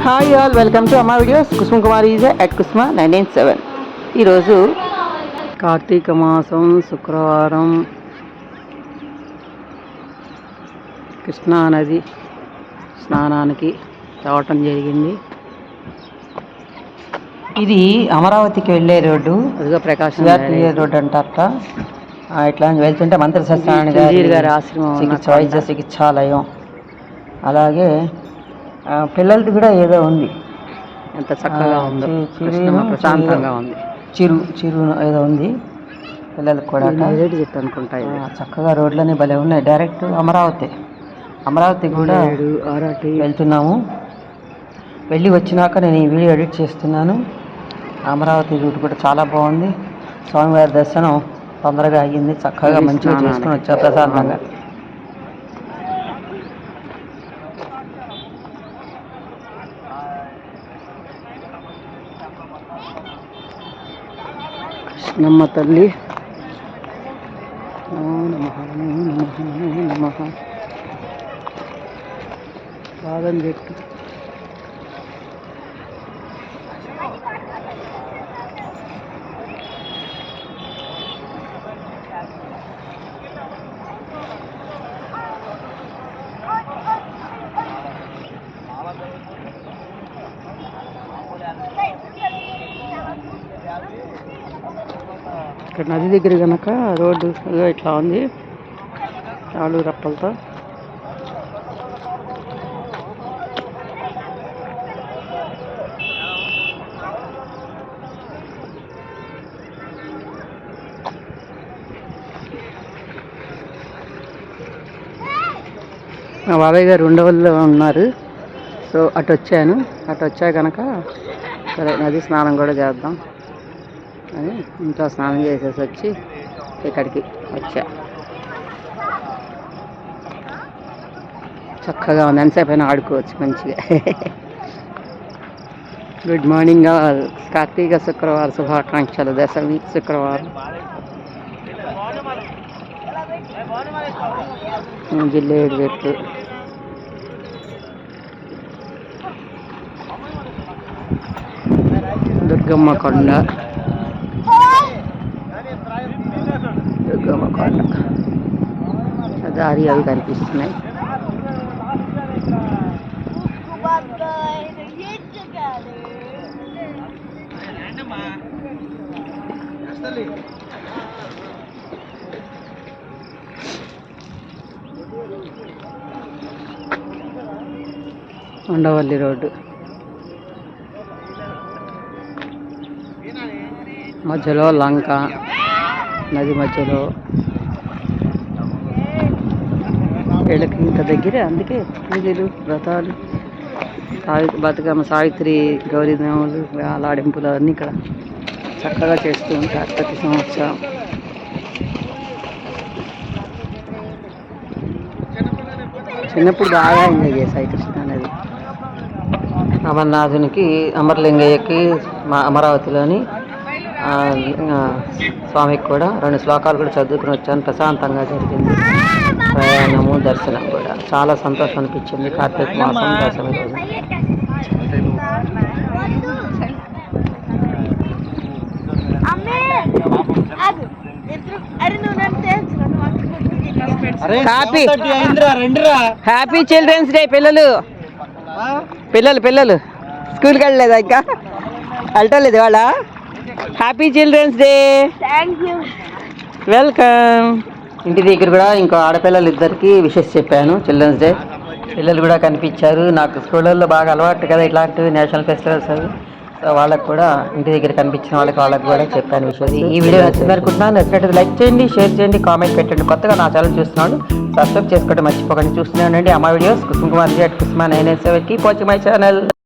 Hi all, welcome to Amma videos. Kusuma Kumar is at Kusuma 997. ఈరోజు కార్తీక మాసం శుక్రవారం కృష్ణా నది స్నానానికి రావటం జరిగింది. ఇది అమరావతికి వెళ్ళే రోడ్డు, అదిగా ప్రకాశం రోడ్డు అంటారట. ఇట్లా వెళ్తుంటే మంత్రి సత్యనారాయణ గారి ఆశ్రమం, వైద్య చికిత్సాలయం, అలాగే పిల్లలది కూడా ఏదో ఉంది. ఎంత చక్కగా ఉందో, ప్రశాంతంగా ఉంది. చిరు ఏదో ఉంది పిల్లలకు కూడా. చెట్టు అనుకుంటా. చక్కగా రోడ్లన్నీ భలే ఉన్నాయి. డైరెక్ట్ అమరావతి కూడా వెళ్తున్నాము. వెళ్ళి వచ్చినాక నేను ఈ వీడియో ఎడిట్ చేస్తున్నాను. అమరావతి రూట్ కూడా చాలా బాగుంది. స్వామివారి దర్శనం తొందరగా అయ్యింది. చక్కగా మంచిగా చేసుకుని వచ్చా ప్రశాంతంగా. కృష్ణమ్మ తల్లి నమః. బాదం చెట్టు, ఇక్కడ నది దగ్గర కనుక రోడ్డు ఇట్లా ఉంది, రాళ్ళు రప్పలతో. మా బాబాయ్ గారు ఉండవల్లో ఉన్నారు. సో అటు వచ్చా కనుక సరే నది స్నానం కూడా చేద్దాం అని ఇంట్లో స్నానం చేసేసి వచ్చి ఇక్కడికి వచ్చా. చక్కగా ఉంది, ఎంతసేపు అయినా ఆడుకోవచ్చు మంచిగా. Good morning all. కార్తీక శుక్రవారం శుభాకాంక్షలు. దశమి శుక్రవారం. జిల్లేడు చెట్టు, దుర్గమ్మ కొండ, దారి అవి కనిపిస్తున్నాయి. ఉండవల్లి రోడ్డు మధ్యలో లంక, నది మధ్యలో. వీళ్ళకి ఇంత దగ్గరే, అందుకే పూజలు వ్రతాలు, బతుకమ్మ, సావిత్రి, గౌరీదేవులు, ఆలాడింపులు అన్నీ ఇక్కడ చక్కగా చేస్తూ ఉంటారు ప్రతి సంవత్సరం. చిన్నప్పుడు బాగా ఎంజాయ్ చేశాయి కృష్ణా నది. అమర్నాథునికి, అమరలింగయ్యకి అమరావతిలోని స్వామికి కూడా 2 శ్లోకాలు కూడా చదువుకుని వచ్చాను. ప్రశాంతంగా జరిగింది ప్రయాణము, దర్శనం కూడా. చాలా సంతోషం అనిపించింది. కార్తీక మాసం దశమి రోజు. Happy children's day. పిల్లలు స్కూల్కి వెళ్ళలేదా? ఇంకా వెళ్ళలేదు వాళ్ళ. Happy children's day. వెల్కమ్. ఇంటి దగ్గర కూడా ఇంకో ఆడపిల్లలు ఇద్దరికి విషెస్ చెప్పాను చిల్డ్రన్స్ డే. పిల్లలు కూడా కనిపించారు. నాకు స్కూళ్ళల్లో బాగా అలవాటు కదా ఇట్లాంటివి, నేషనల్ ఫెస్టివల్స్ అవి. సో వాళ్ళకు కూడా ఇంటి దగ్గర కనిపించిన వాళ్ళకి కూడా చెప్పాను విషయం. ఈ వీడియో నచ్చింది అనుకుంటున్నాను. నచ్చినట్టు లైక్ చేయండి, షేర్ చేయండి, కామెంట్ పెట్టండి. కొత్తగా నా ఛానల్ చూస్తున్నాడు, సబ్స్క్రైబ్ చేసుకోవడం మర్చిపోకండి. చూస్తూనే ఉండండి అమ్మా videos. Kusuma Kumar at Kusuma 997. Keep watching my channel.